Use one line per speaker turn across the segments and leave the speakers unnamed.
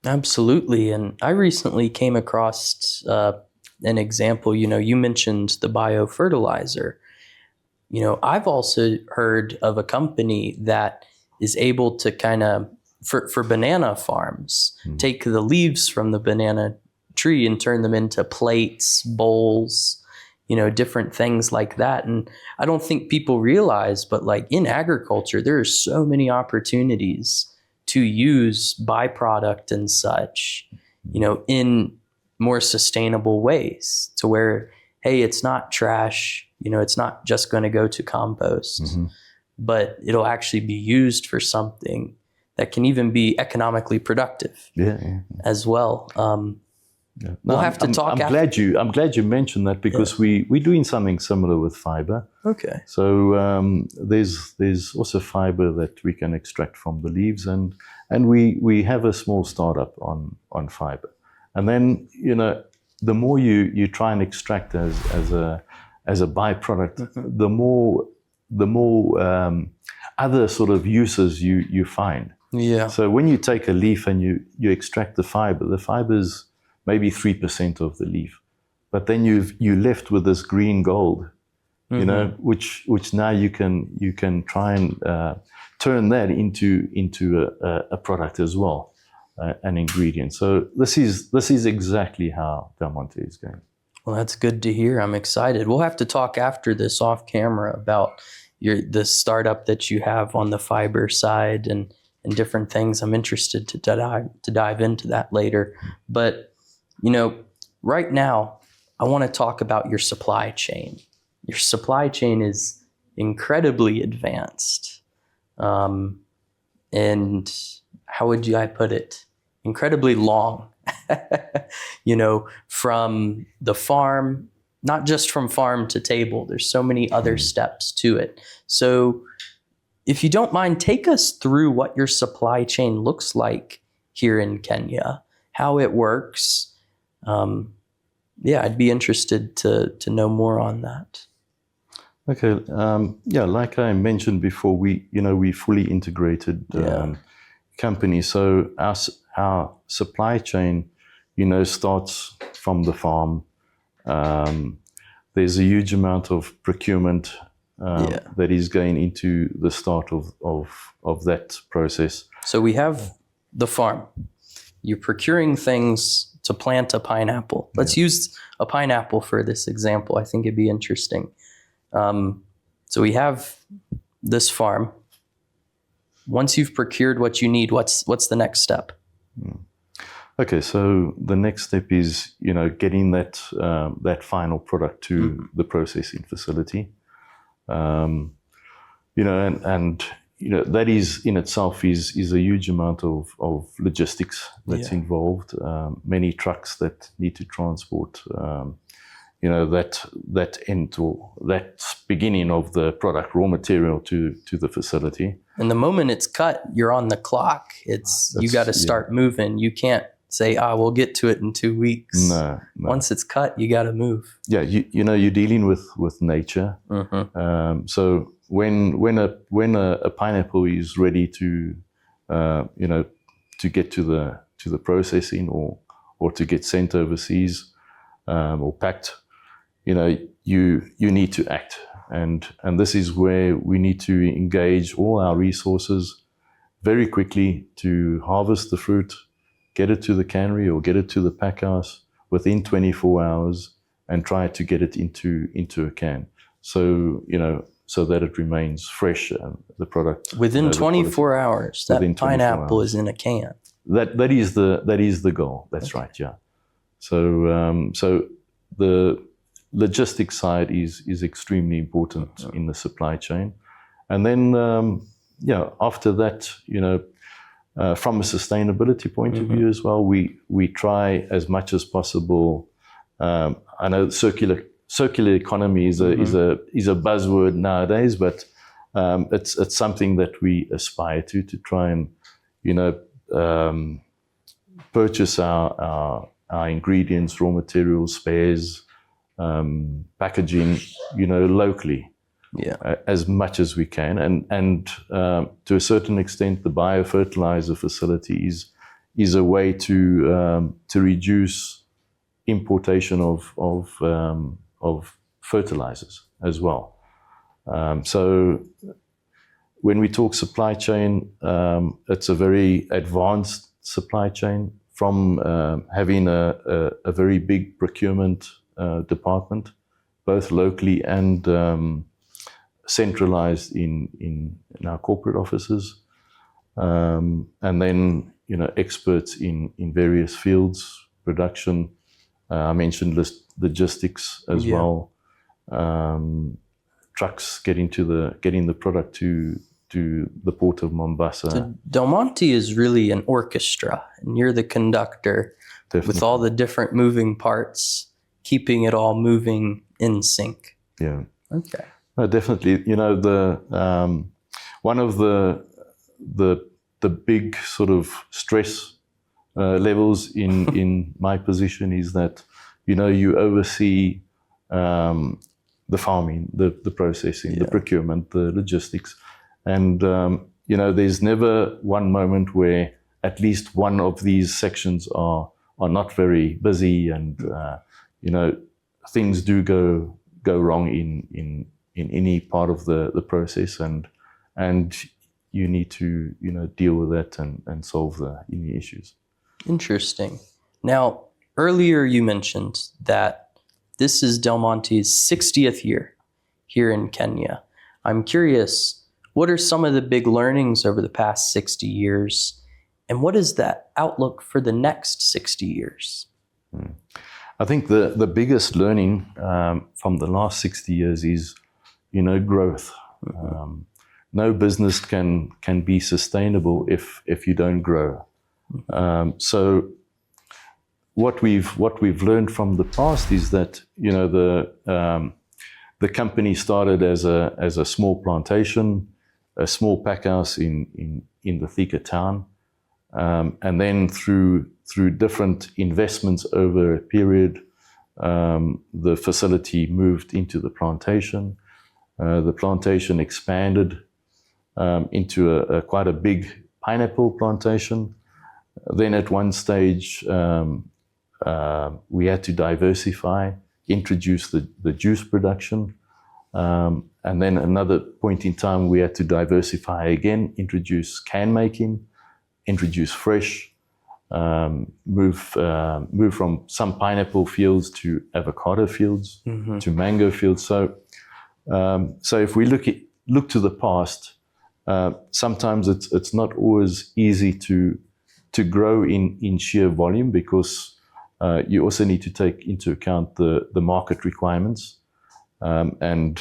Absolutely. And I recently came across an example. You mentioned the biofertilizer. I've also heard of a company that is able to kind of, for banana farms, take the leaves from the banana tree and turn them into plates, bowls, different things like that. And I don't think people realize, but like in agriculture, there are so many opportunities to use byproduct and such, in more sustainable ways, to where, hey, it's not trash, it's not just going to go to compost, but it'll actually be used for something that can even be economically productive as well.
No,
we'll have to talk.
I'm glad you mentioned that, because we're doing something similar with fiber.
Okay.
So there's also fiber that we can extract from the leaves, and we have a small startup on fiber. And then the more you try and extract as a byproduct, the more other sort of uses you find.
Yeah.
So when you take a leaf and you extract the fiber's maybe 3% of the leaf, but then you're left with this green gold, which now you can try and turn that into a product as well, an ingredient. So this is exactly how Del Monte is going.
Well, that's good to hear. I'm excited. We'll have to talk after this off camera about the startup that you have on the fiber side and different things. I'm interested to dive into that later. But right now, I want to talk about your supply chain. Your supply chain is incredibly advanced. And how would I put it? Incredibly long, from the farm, not just from farm to table. There's so many other steps to it. So if you don't mind, take us through what your supply chain looks like here in Kenya, how it works. I'd be interested to know more on that.
Okay. Like I mentioned before, we fully integrated company. So our supply chain, starts from the farm. There's a huge amount of procurement that is going into the start of that process.
So we have the farm. You're procuring things to plant a pineapple. Let's use a pineapple for this example. I think it'd be interesting. So we have this farm. Once you've procured what you need, what's the next step?
Okay, so the next step is getting that final product to the processing facility. That is in itself is a huge amount of logistics that's involved. Many trucks that need to transport that end or that beginning of the product, raw material to the facility.
And the moment it's cut, you're on the clock. You got to start moving. You can't say, we'll get to it in 2 weeks.
No.
Once it's cut, you got to move.
Yeah, you're dealing with nature. So when a pineapple is ready to get to the processing or to get sent overseas or packed, you need to act, and this is where we need to engage all our resources very quickly to harvest the fruit, get it to the cannery or get it to the pack house within 24 hours, and try to get it into a can. So so that it remains fresh, the product.
Within 24 hours, that pineapple is in a can.
That is the goal. That's right. Yeah. So the logistics side is extremely important in the supply chain, and then after that, from a sustainability point of view as well, we try as much as possible. I know circular economy is a buzzword nowadays, but it's something that we aspire to try and purchase our ingredients, raw materials, spares, packaging, locally, as much as we can, and to a certain extent, the biofertilizer facility is a way to reduce importation of fertilizers as well. So when we talk supply chain, it's a very advanced supply chain, from having a very big procurement department, both locally and centralized in our corporate offices, and then experts in various fields, production. I mentioned logistics as well. Trucks getting the product to the port of Mombasa.
So Del Monte is really an orchestra, and you're the conductor. Definitely. With all the different moving parts, keeping it all moving in sync.
Yeah.
Okay.
No, definitely. One of the big sort of stress levels in my position is that you oversee the farming, the processing, the procurement, the logistics, and there's never one moment where at least one of these sections are not very busy, and things do go wrong in any part of the process, and you need to deal with that and solve any issues.
Interesting. Now, earlier you mentioned that this is Del Monte's 60th year here in Kenya. I'm curious, what are some of the big learnings over the past 60 years, and what is that outlook for the next 60 years?
I think the biggest learning from the last 60 years is, growth. No business can be sustainable if you don't grow. So what we've learned from the past is that the company started as a small plantation, a small pack house in the Thika town, and then through different investments over a period, the facility moved into the plantation. The plantation expanded into quite a big pineapple plantation. Then at one stage, we had to diversify, introduce the juice production. And then another point in time, we had to diversify again, introduce can making, introduce fresh, move from some pineapple fields to avocado fields, to mango fields. So if we look to the past, sometimes it's not always easy to grow in sheer volume, because you also need to take into account the market requirements. And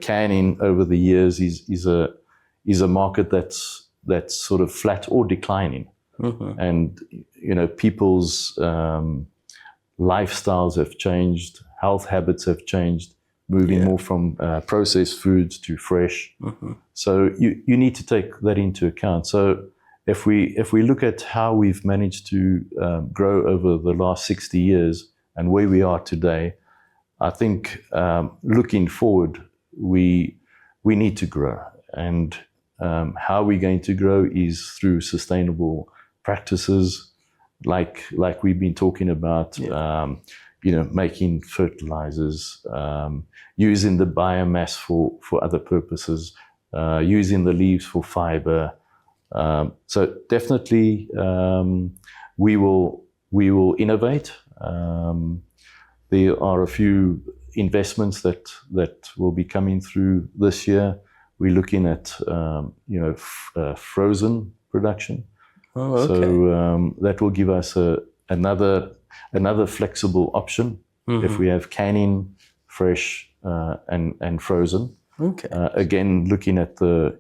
canning over the years is a market that's sort of flat or declining. And people's lifestyles have changed, health habits have changed, moving more from processed foods to fresh. So you need to take that into account. So if we look at how we've managed to grow over the last 60 years and where we are today, I think looking forward, we need to grow. And how we're going to grow is through sustainable practices, like we've been talking about, making fertilizers, using the biomass for other purposes, using the leaves for fiber. So definitely we will innovate. There are a few investments that will be coming through this year. We're looking at frozen production.
Oh, okay.
So that will give us another flexible option if we have canning, fresh, and frozen.
Okay.
Again, looking at the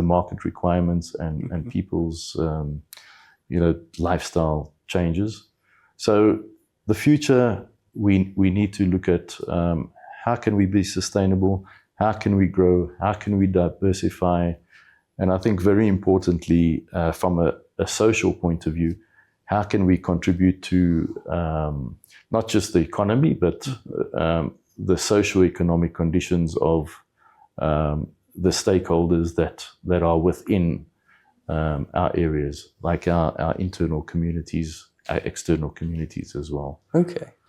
market requirements and people's lifestyle changes. So the future, we need to look at how can we be sustainable, how can we grow, how can we diversify, and I think very importantly, from a social point of view, how can we contribute to not just the economy, but the socio-economic conditions of the stakeholders that are within our areas, like our internal communities, our external communities as well.
Okay.